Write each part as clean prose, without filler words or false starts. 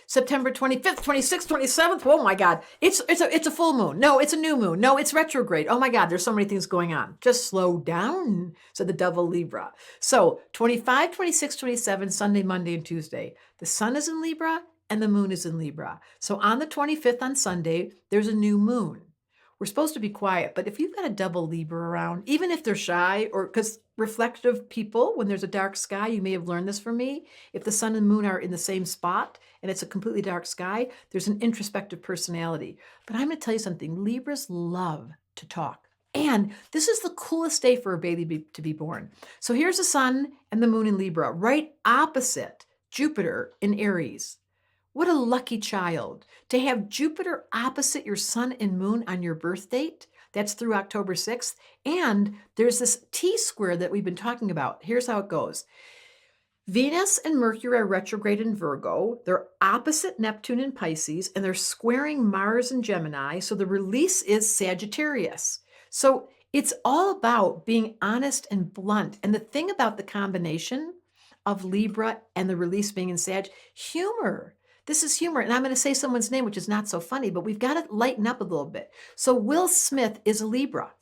September 25th, 26th, 27th. Oh my God. It's a full moon. No, it's a new moon. No, it's retrograde. Oh my God, there's so many things going on. Just slow down, said the devil Libra. So 25, 26, 27, Sunday, Monday, and Tuesday. The sun is in Libra and the moon is in Libra. So on the 25th on Sunday, there's a new moon. We're supposed to be quiet, but if you've got a double Libra around, even if they're shy, or because reflective people, when there's a dark sky, you may have learned this from me. If the sun and moon are in the same spot and it's a completely dark sky, there's an introspective personality. But I'm going to tell you something. Libras love to talk. And this is the coolest day for a baby to be born. So here's the sun and the moon in Libra, right opposite Jupiter in Aries. What a lucky child to have Jupiter opposite your sun and moon on your birth date. That's through October 6th. And there's this T-square that we've been talking about. Here's how it goes. Venus and Mercury are retrograde in Virgo. They're opposite Neptune in Pisces, and they're squaring Mars in Gemini. So the release is Sagittarius. So it's all about being honest and blunt. And the thing about the combination of Libra and the release being in Sag, humor. This is humor. And I'm going to say someone's name, which is not so funny, but we've got to lighten up a little bit. So Will Smith is a Libra.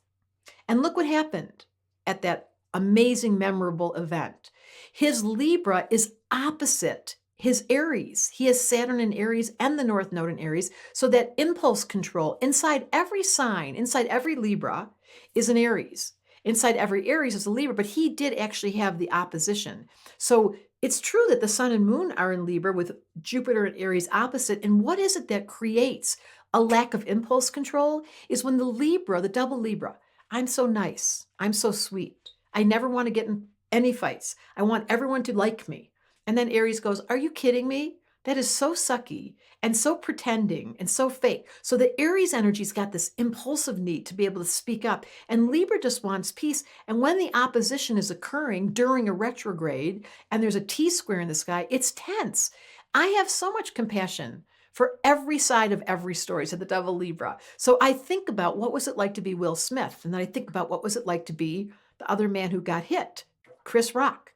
And look what happened at that amazing, memorable event. His Libra is opposite his Aries. He has Saturn in Aries and the North Node in Aries. So that impulse control inside every sign, inside every Libra is an Aries. Inside every Aries is a Libra, but he did actually have the opposition. So it's true that the sun and moon are in Libra with Jupiter and Aries opposite. And what is it that creates a lack of impulse control is when the Libra, the double Libra, I'm so nice. I'm so sweet. I never want to get in any fights. I want everyone to like me. And then Aries goes, are you kidding me? That is so sucky and so pretending and so fake. So the Aries energy's got this impulsive need to be able to speak up. And Libra just wants peace. And when the opposition is occurring during a retrograde and there's a T-square in the sky, it's tense. I have so much compassion for every side of every story, said the devil Libra. So I think about what was it like to be Will Smith? And then I think about what was it like to be the other man who got hit, Chris Rock.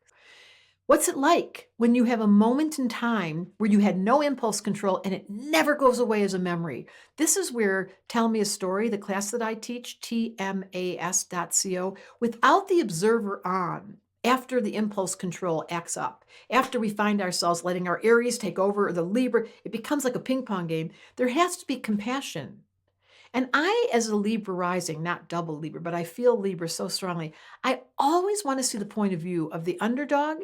What's it like when you have a moment in time where you had no impulse control and it never goes away as a memory? This is where Tell Me a Story, the class that I teach, tmas.co, without the observer on, after the impulse control acts up, after we find ourselves letting our Aries take over or the Libra, it becomes like a ping pong game. There has to be compassion. And I, as a Libra rising, not double Libra, but I feel Libra so strongly, I always want to see the point of view of the underdog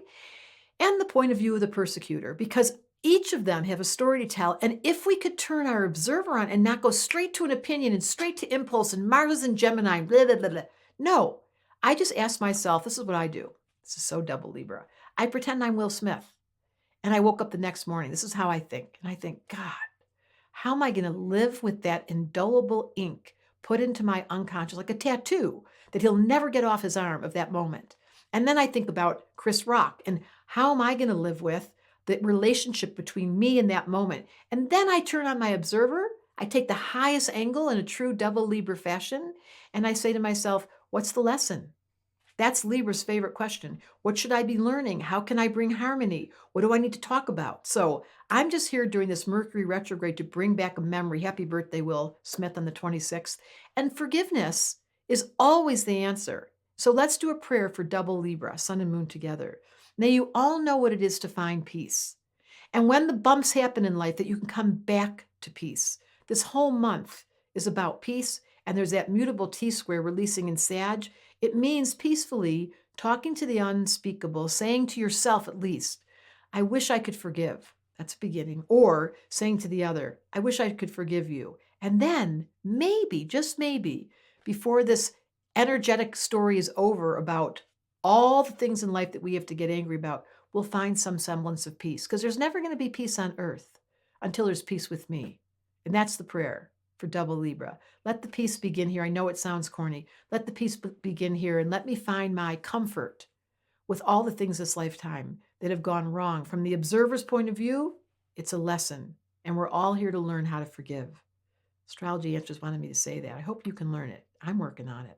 and the point of view of the persecutor, because each of them have a story to tell. And if we could turn our observer on and not go straight to an opinion and straight to impulse and Mars and Gemini, blah, blah, blah, blah. No, I just ask myself, this is what I do. This is so double Libra. I pretend I'm Will Smith. And I woke up the next morning. This is how I think. And I think, God, how am I going to live with that indelible ink put into my unconscious, like a tattoo that he'll never get off his arm of that moment? And then I think about Chris Rock and how am I going to live with the relationship between me and that moment? And then I turn on my observer. I take the highest angle in a true double Libra fashion. And I say to myself, what's the lesson? That's Libra's favorite question. What should I be learning? How can I bring harmony? What do I need to talk about? So I'm just here during this Mercury retrograde to bring back a memory. Happy birthday, Will Smith, on the 26th. And forgiveness is always the answer. So let's do a prayer for double Libra, sun and moon together. May you all know what it is to find peace. And when the bumps happen in life, that you can come back to peace. This whole month is about peace. And there's that mutable T-square releasing in Sag. It means peacefully talking to the unspeakable, saying to yourself at least, I wish I could forgive. That's a beginning. Or saying to the other, I wish I could forgive you. And then maybe, just maybe, before this energetic story is over about all the things in life that we have to get angry about, we'll find some semblance of peace. Because there's never going to be peace on earth until there's peace with me. And that's the prayer for double Libra. Let the peace begin here. I know it sounds corny. Let the peace begin here and let me find my comfort with all the things this lifetime that have gone wrong. From the observer's point of view, it's a lesson, and we're all here to learn how to forgive. Astrology Answers wanted me to say that. I hope you can learn it. I'm working on it.